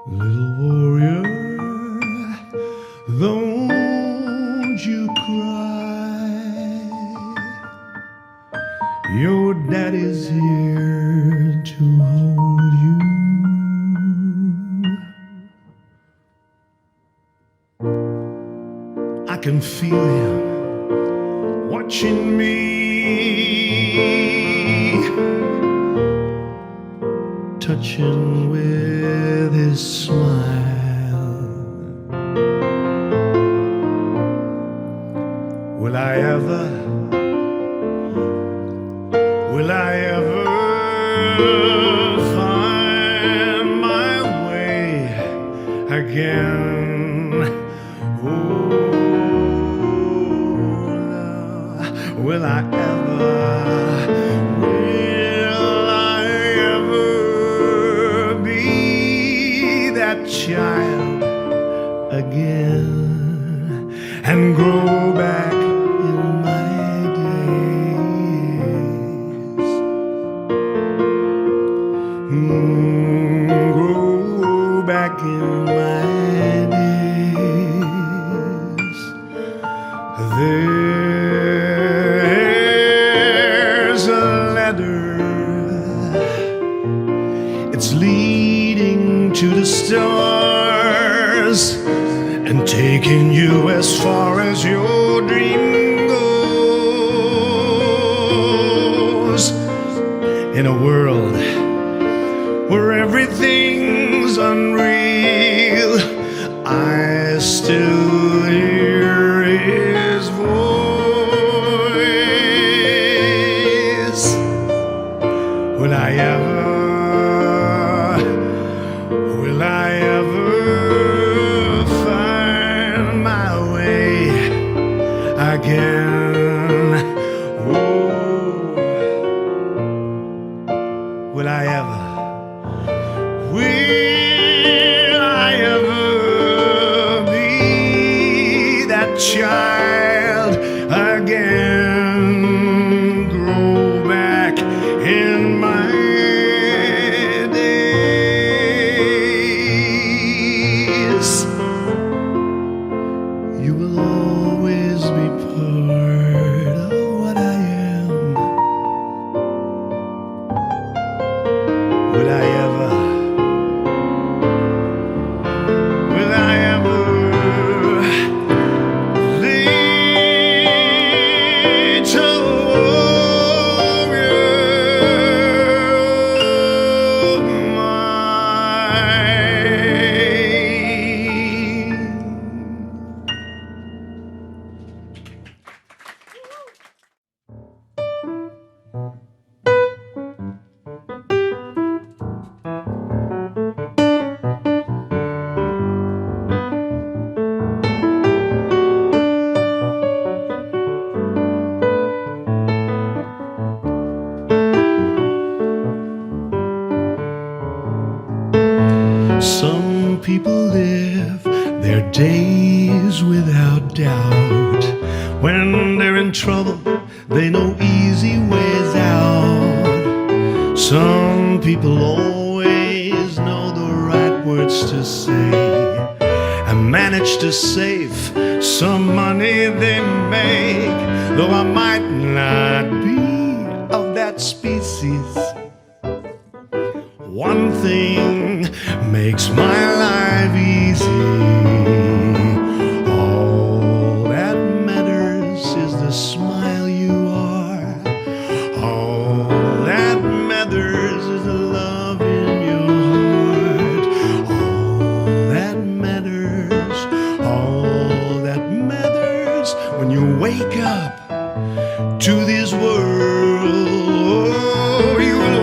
Little warrior, don't you cry. Your daddy's here to hold you. I can feel him watching me, touching with his smile. Will I ever find my way again? Oh, love, will I ever be that child again and grow back in my days? Grow back in my days. There's a ladder, it's leading to the stars and taking you as far as your dream goes. In a world where everything's unreal, I still hear his voice. Will I ever find my way again? Oh, will I ever be that child again? Grow back in my days. You will always be part of what I am. Will I ever Some people live their days without doubt. When they're in trouble, they know easy ways out. Some people always know the right words to say and manage to save some money they make. Though I might not be of that species, one thing makes my life easy. All that matters is the smile you are. All that matters is the love in your heart. All that matters when you wake up to this world. Oh, you will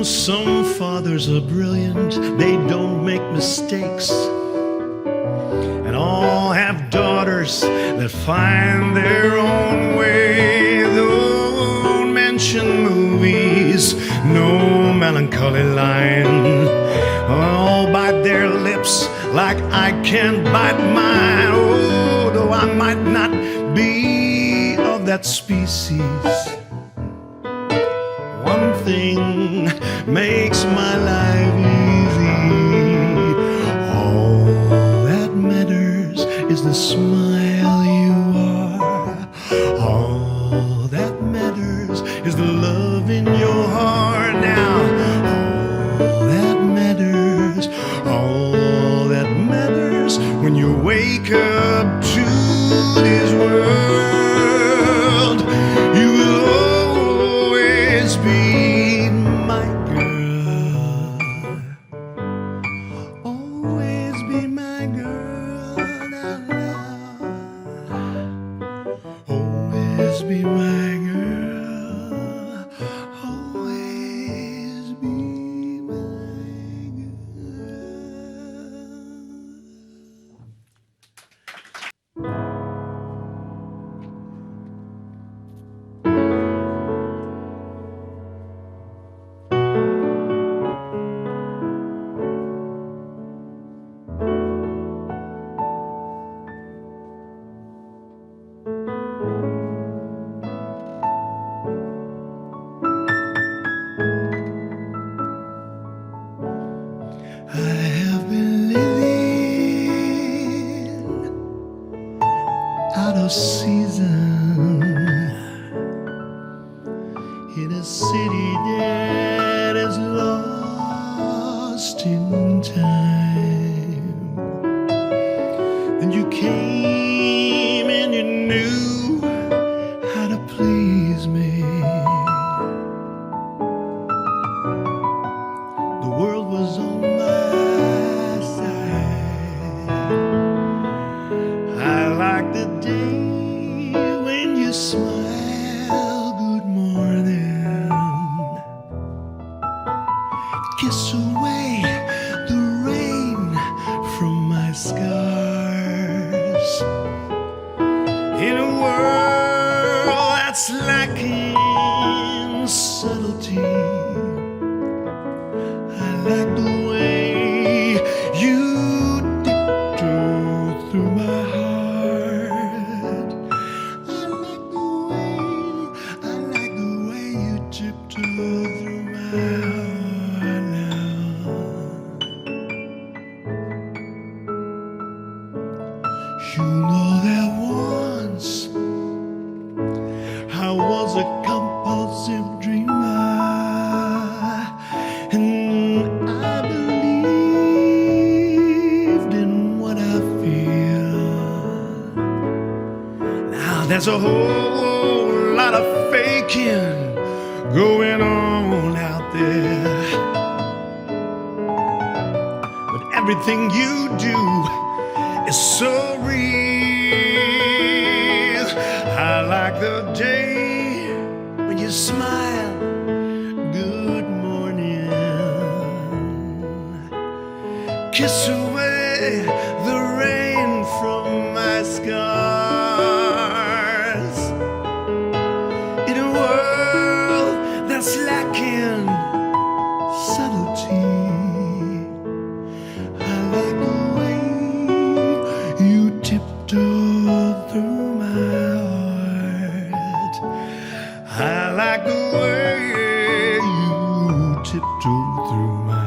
Some fathers are brilliant, they don't make mistakes, and all have daughters that find their own way. Don't mention movies, no melancholy line. All bite their lips like I can't bite mine. Oh, though I might not be of that species, one thing makes my life easy. All that matters is the smile you are. All that matters is the love in your heart now. All that matters when you wake up to this world. You will always be my girl. Always be my girl. Always be my girl. Always be my girl. I have been living out of season in a city that is lost in time. Then you came and you knew how to please me. The world was on my side. I like the day when you smile, good morning. Kiss away the rain from my scars. In a world that's lacking subtlety, I like the way you tiptoe through my heart. I like the way you tiptoe through my heart now. You know that once I was a compulsive dreamer, and I believed in what I feel. Now there's a whole lot of faking going on out there, but everything you do is so real. I like the day when you smile, good morning. Kiss away the rain from my scars. In a world that's lacking subtlety, I like the way you tiptoe through my heart. I like the way you tiptoe through my heart.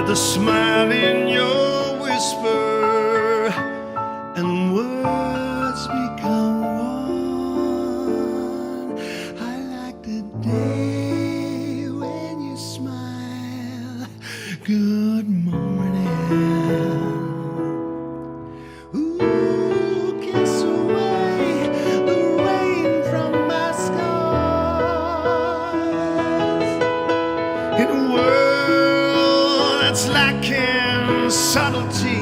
the smile in your whisper, and words become one. I like the day when you smile. Good morning. Ooh, kiss away the rain from my skies. In a world that's lacking subtlety,